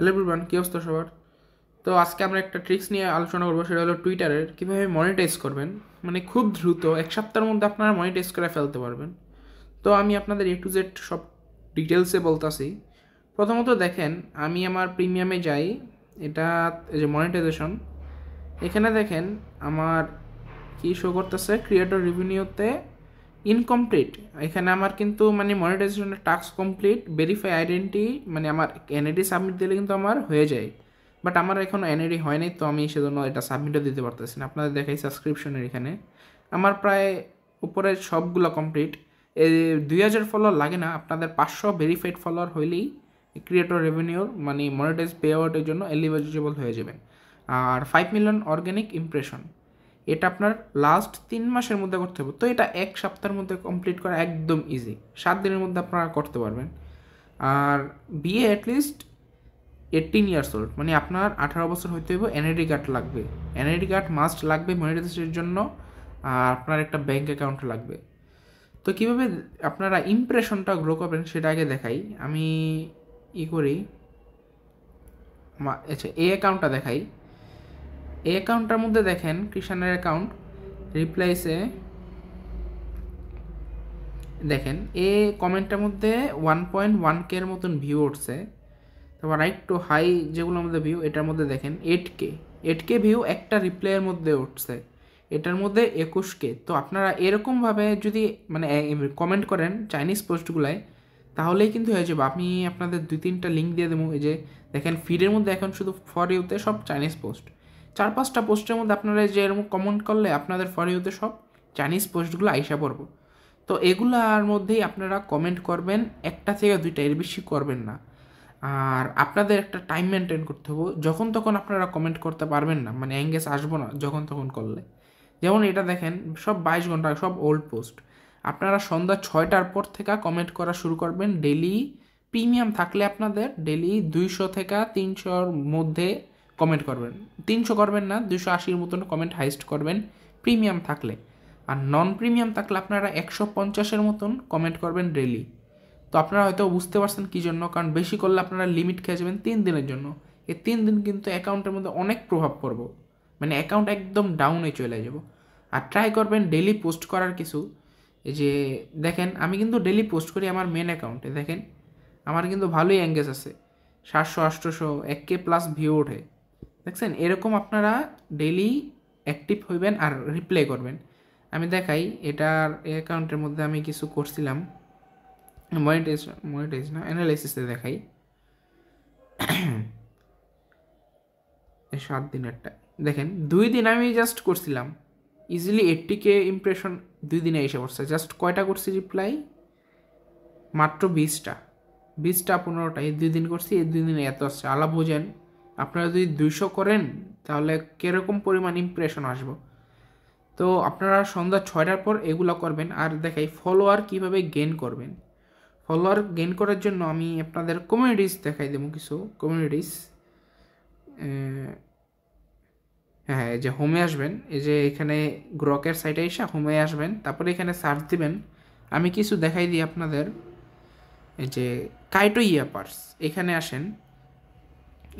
Hello everyone, কী অবস্থা সবার? তো আজকে আমরা একটা ট্রিক্স নিয়ে আলোচনা করবো, সেটা হলো টুইটারের কীভাবে মনিটাইজ করবেন। মানে খুব দ্রুত এক সপ্তাহের মধ্যে আপনারা মনিটাইজ করে ফেলতে পারবেন। তো আমি আপনাদের A to Z সব ডিটেলসে বলতেছি। প্রথমত দেখেন, আমি আমার প্রিমিয়ামে যাই, এটা এই যে মনিটাইজেশন, এখানে দেখেন আমার কি শো করতেছে, ক্রিয়েটর রেভিনিউতে ইনকমপ্লিট। এখানে আমার কিন্তু মানে মনিটাইজেশনের টাস্ক কমপ্লিট, ভেরিফাই আইডেন্টি, মানে আমার এনআইডি সাবমিট দিলে কিন্তু আমার হয়ে যায়। বাট আমার এখনও এনআইডি হয়নি, তো আমি সেজন্য এটা সাবমিটও দিতে পারতেছি না। আপনাদের দেখাই সাবস্ক্রিপশনের এখানে আমার প্রায় উপরে সবগুলো কমপ্লিট। এই 2000 ফলোয়ার লাগে না, আপনাদের 500 ভেরিফাইড ফলোয়ার হইলেই ক্রিয়েটর রেভিনিউর মানে মনিটাইজ পে আউটের জন্য এলিজিবল হয়ে যাবেন। আর 5 মিলিয়ন অর্গ্যানিক ইমপ্রেশন, এটা আপনার লাস্ট 3 মাসের মধ্যে করতে হবে। তো এটা এক সপ্তাহের মধ্যে কমপ্লিট করা একদম ইজি, 7 দিনের মধ্যে আপনারা করতে পারবেন। আর বিয়ে অ্যাটলিস্ট 18 ইয়ার্স ওল্ড, মানে আপনার 18 বছর হইতে হবে। এনআইডি কার্ড লাগবে, এনআইডি কার্ড মাস্ট লাগবে মনিটাইজেশনের জন্য। আর আপনার একটা ব্যাঙ্ক অ্যাকাউন্ট লাগবে। তো কীভাবে আপনারা ইমপ্রেশনটা গ্রো করবেন সেটা আগে দেখাই। আমি করি, আচ্ছা এই অ্যাকাউন্টটা দেখাই। এই অ্যাকাউন্টটার মধ্যে দেখেন কৃষাণের অ্যাকাউন্ট, রিপ্লাইসে দেখেন এ কমেন্টের মধ্যে 1.1K এর মতন ভিউ উঠছে। তারপর রাইট টু হাই যেগুলোর মধ্যে ভিউ, এটার মধ্যে দেখেন 8K ভিউ একটা রিপ্লাইয়ের মধ্যে উঠছে, এটার মধ্যে 21K। তো আপনারা এরকমভাবে যদি মানে কমেন্ট করেন চাইনিজ পোস্টগুলায়, তাহলেই কিন্তু হয়ে যাবে। আমি আপনাদের 2-3টা লিঙ্ক দিয়ে দেবো। এই যে দেখেন ফিডের মধ্যে এখন শুধু ফর ইউতে সব চাইনিজ পোস্ট, 4-5টা পোস্টের মধ্যে আপনারা যে এরকম কমেন্ট করলে আপনাদের ফর ইউতে সব চাইনিজ পোস্টগুলো আইসা পড়বো। তো এগুলার মধ্যেই আপনারা কমেন্ট করবেন, 1টা থেকে 2টা, এর বেশি করবেন না। আর আপনাদের একটা টাইম মেনটেন করতে হবে, যখন তখন আপনারা কমেন্ট করতে পারবেন না, মানে এঙ্গেজ আসবো না যখন তখন করলে। যেমন এটা দেখেন সব 22 ঘন্টা, সব ওল্ড পোস্ট। আপনারা সন্ধ্যা 6টার পর থেকে কমেন্ট করা শুরু করবেন ডেলি। প্রিমিয়াম থাকলে আপনাদের ডেলি 200 থেকে 300-র মধ্যে কমেন্ট করবেন। 300 করবেন না, 280-র মতন কমেন্ট হাইস্ট করবেন প্রিমিয়াম থাকলে। আর নন প্রিমিয়াম থাকলে আপনারা 150-এর মতন কমেন্ট করবেন ডেলি। তো আপনারা হয়তো বুঝতে পারছেন কী জন্য, কারণ বেশি করলে আপনারা লিমিট খেয়ে যাবেন 3 দিনের জন্য। এই 3 দিন কিন্তু অ্যাকাউন্টের মধ্যে অনেক প্রভাব পড়বো, মানে অ্যাকাউন্ট একদম ডাউনে চলে যাব। আর ট্রাই করবেন ডেলি পোস্ট করার কিছু। এই যে দেখেন আমি কিন্তু ডেলি পোস্ট করি আমার মেন অ্যাকাউন্টে, দেখেন আমার কিন্তু ভালোই এঙ্গেজ আছে, 700-800 1K প্লাস ভিউ ওঠে, দেখছেন। এরকম আপনারা ডেলি অ্যাক্টিভ হইবেন আর রিপ্লাই করবেন। আমি দেখাই এটার অ্যাকাউন্টের মধ্যে আমি কিছু করছিলাম, মনিটাইজ না, অ্যানালাইসিসে দেখাই। 7 দিনেরটা দেখেন, 2 দিন আমি জাস্ট করছিলাম ইজিলি 80K ইমপ্রেশন, 2 দিনে এসে পড়ছে। জাস্ট কয়টা করছি রিপ্লাই? মাত্র 20টা 15টা। এই 2 দিন করছি, এই 2 দিনে এত আসছে। আলা বোঝেন, আপনারা যদি 200 করেন তাহলে কীরকম পরিমাণ ইমপ্রেশন আসবো। তো আপনারা সন্ধ্যা 6টার পর এগুলো করবেন। আর দেখাই ফলোয়ার কীভাবে গেইন করবেন। ফলোয়ার গেইন করার জন্য আমি আপনাদের কমিউনিটিস দেখাই দেবো কিছু কমিউনিটিস। হ্যাঁ, এই যে হোমে আসবেন, এই যে এখানে গ্রকের সাইটে এসে হোমে আসবেন, তারপরে এখানে সার্চ দিবেন। আমি কিছু দেখাই দিই আপনাদের। এই যে কাইটো ইয়াপার্স, এখানে আসেন।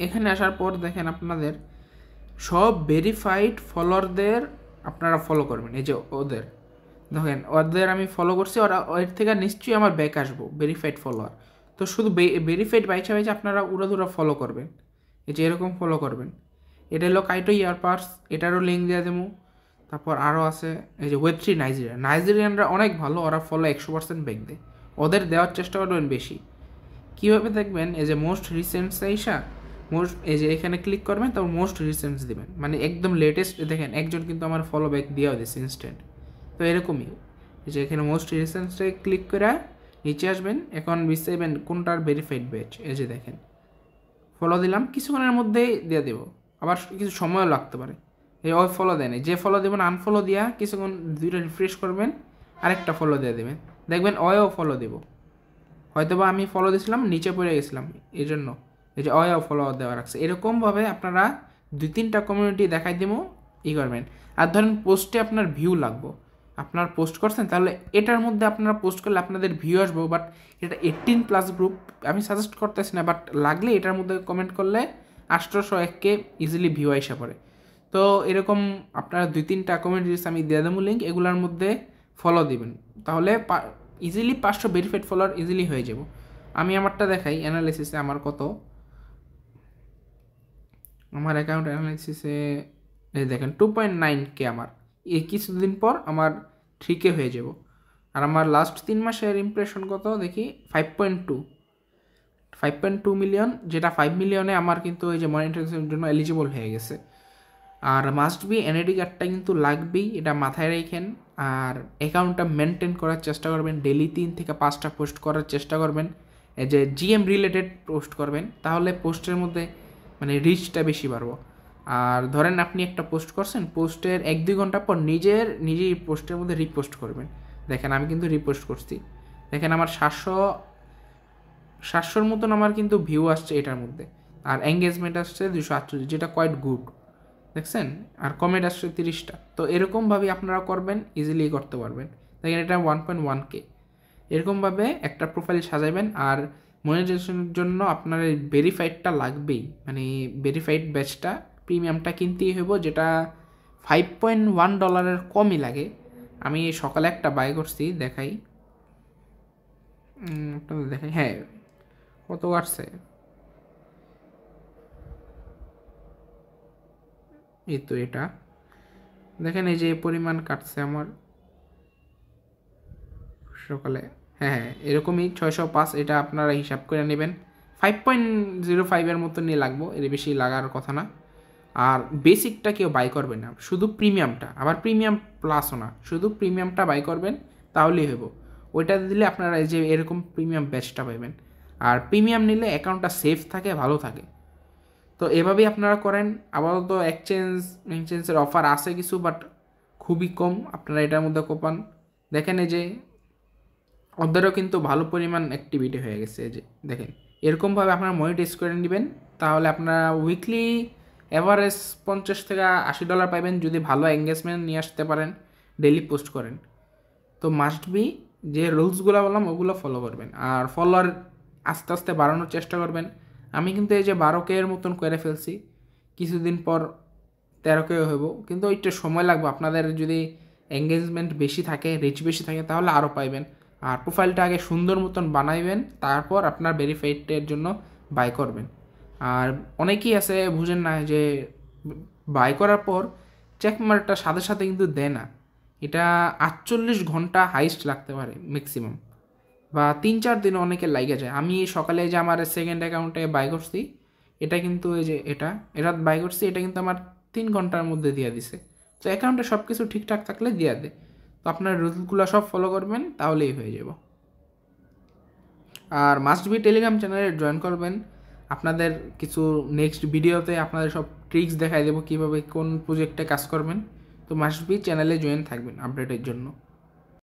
এখানে আসার পর দেখেন আপনাদের সব ভেরিফাইড ফলোয়ারদের আপনারা ফলো করবেন। এই যে ওদের দেখেন, ওদের আমি ফলো করছি, ওরা ওর থেকে নিশ্চয়ই আমার ব্যাক আসবো ভেরিফাইড ফলোয়ার। তো শুধু ভেরিফাইড বাইচা আপনারা উড়াধুরা ফলো করবেন। এই যে এরকম ফলো করবেন। এটা হলো কাইটো ইয়ারপার্স, এটারও লিঙ্ক দিয়ে দেবো। তারপর আরও আছে এই যে Web3 নাইজেরিয়ানরা অনেক ভালো, ওরা ফলো 100% ব্যাক দেয়, ওদের দেওয়ার চেষ্টা করবেন বেশি। কীভাবে দেখবেন? এই যে মোস্ট রিসেন্টস আইসা এই যে এখানে ক্লিক করবেন, তারপর মোস্ট রিসেন্টস দিবেন, মানে একদম লেটেস্ট। দেখেন একজন কিন্তু আমার ফলো ব্যাক দেওয়া দিচ্ছে ইনস্ট্যান্ট। তো এরকমই এই যে এখানে মোস্ট রিসেন্টসে ক্লিক করে নিচে আসবেন, এখন বুঝতেইবেন কোনটার ভেরিফাইড ব্যাচ। এই যে দেখেন ফলো দিলাম, কিছুক্ষণের মধ্যেই দিয়ে দেবো, আবার কিছু সময়ও লাগতে পারে। এই ওই ফলো দেন, যে ফলো দেবেন আনফলো দিয়া কিছুক্ষণ 2টা রিফ্রেশ করবেন, আরেকটা ফলো দিয়ে দেবেন, দেখবেন ওও ফলো দেবো। হয়তো বা আমি ফলো দিয়েছিলাম নিচে পড়ে গেছিলাম, এই জন্য এই যে ওও ফলো দেওয়া রাখছে। এরকমভাবে আপনারা 2-3টা কমিউনিটি দেখাই দেবো করবেন। আর ধরেন পোস্টে আপনার ভিউ লাগবো, আপনারা পোস্ট করছেন, তাহলে এটার মধ্যে আপনারা পোস্ট করলে আপনাদের ভিউ আসবো। বাট এটা 18+ গ্রুপ, আমি সাজেস্ট করতেছি না, বাট লাগলে এটার মধ্যে কমেন্ট করলে 801K ইজিলি ভিউ আসা পড়ে। তো এরকম আপনারা 2-3টা কমেন্ট আমি দিয়ে দেবো লিঙ্ক, এগুলোর মধ্যে ফলো দিবেন, তাহলে ইজিলি 500 ভেরিফাইড ফলোয়ার ইজিলি হয়ে যাব। আমি আমারটা দেখাই অ্যানালাইসিসে আমার কত, আমার অ্যাকাউন্ট অ্যানালাইসিসে এই দেখেন 2.9K আমার, এই কিছুদিন পর আমার 3K হয়ে যাব। আর আমার লাস্ট 3 মাসের ইমপ্রেশন কত দেখি 5.2 মিলিয়ন, যেটা 5 মিলিয়নে আমার কিন্তু এই যে মনিটাইজেশনের জন্য এলিজিবল হয়ে গেছে। আর মাস্ট বি এনআইডি কার্ডটা কিন্তু লাগবেই, এটা মাথায় রাখেন। আর অ্যাকাউন্টটা মেনটেন করার চেষ্টা করবেন, ডেলি 3 থেকে 5টা পোস্ট করার চেষ্টা করবেন, এই যে জিএম রিলেটেড পোস্ট করবেন, তাহলে পোস্টের মধ্যে মানে রিচটা বেশি বাড়বো। আর ধরেন আপনি একটা পোস্ট করছেন, পোস্টের 1-2 ঘন্টা পর নিজেই পোস্টের মধ্যে রিপোস্ট করবেন। দেখেন আমি কিন্তু রিপোস্ট করছি, দেখেন আমার 700-র মতন আমার কিন্তু ভিউ আসছে এটার মধ্যে, আর এঙ্গেজমেন্ট আসছে 248, যেটা কোয়াইট গুড, দেখছেন। আর কমেন্ট আসছে 30টা। তো এরকমভাবে আপনারা করবেন, ইজিলি করতে পারবেন। দেখেন এটা 1.1K। এরকমভাবে একটা প্রোফাইল সাজাবেন। আর মনিটাইজেশনের জন্য আপনার এই ভেরিফাইডটা লাগবেই, মানে ভেরিফাইড ব্যাচটা প্রিমিয়ামটা কিনতেই হইব, যেটা $5.1 কমই লাগে। আমি সকালে একটা বাই করছি, দেখাই আপনাদের, দেখাই হ্যাঁ কত আসছে, এই তো এটা দেখেন, এই যে পরিমাণ কাটছে আমার সকালে। হ্যাঁ এরকমই 605, এটা আপনারা হিসাব করে নেবেন। 5.05 মতো নিয়ে লাগবো, এর বেশি লাগার কথা না। আর বেসিকটা কেউ বাই করবেন না, শুধু প্রিমিয়ামটা, আবার প্রিমিয়াম প্লাসও না, শুধু প্রিমিয়ামটা বাই করবেন, তাহলেই হইব। ওইটা দিলে আপনারা এই যে এরকম প্রিমিয়াম ব্যাচটা পাবেন। আর প্রিমিয়াম নিলে অ্যাকাউন্টটা সেফ থাকে, ভালো থাকে। তো এভাবেই আপনারা করেন। আপাতত এক্সচেঞ্জের অফার আছে কিছু, বাট খুবই কম, আপনারা এটার মধ্যে কোপান। দেখেন এই যে ওদেরও কিন্তু ভালো পরিমাণ অ্যাক্টিভিটি হয়ে গেছে, এই যে দেখেন। এরকমভাবে আপনারা মনিটাইজ করে নেবেন, তাহলে আপনারা উইকলি অ্যাভারেজ $50 থেকে $80 পাবেন, যদি ভালো এঙ্গেজমেন্ট নিয়ে আসতে পারেন, ডেইলি পোস্ট করেন। তো মাস্ট বি যে রুলসগুলো বললাম ওগুলো ফলো করবেন, আর ফলোয়ার আস্তে আস্তে বাড়ানোর চেষ্টা করবেন। আমি কিন্তু এই যে 12K এর মতন করে ফেলছি, কিছুদিন পর 13K হইব, কিন্তু একটু সময় লাগবে। আপনাদের যদি এঙ্গেজমেন্ট বেশি থাকে, রিচ বেশি থাকে, তাহলে আরও পাইবেন। আর প্রোফাইলটা আগে সুন্দর মতন বানাইবেন, তারপর আপনার ভেরিফাইডের জন্য বাই করবেন। আর অনেকেই আছে বুঝেন না যে বাই করার পর চেক মার্কটা সাথে সাথে কিন্তু দেয় না, এটা 48 ঘন্টা হাইস্ট লাগতে পারে ম্যাক্সিমাম, বা 3-4 দিনে অনেকে লাগে যায়। আমি সকালে যে আমার সেকেন্ড অ্যাকাউন্টে বাই করছি, এটা কিন্তু এই যে এটা বাই করছি, এটা কিন্তু আমার 3 ঘন্টার মধ্যে দিয়ে দিছে। তো অ্যাকাউন্টে সব কিছু ঠিকঠাক থাকলে দিয়ে দেয়। তো আপনার রুলসগুলো সব ফলো করবেন, তাহলেই হয়ে যাব। আর মাস্ট বি টেলিগ্রাম চ্যানেলে জয়েন করবেন। আপনাদের কিছু নেক্সট ভিডিওতে আপনাদের সব ট্রিক্স দেখাই দেবো, কীভাবে কোন প্রজেক্টে কাজ করবেন। তো মাস্ট বি চ্যানেলে জয়েন থাকবেন আপডেটের জন্য।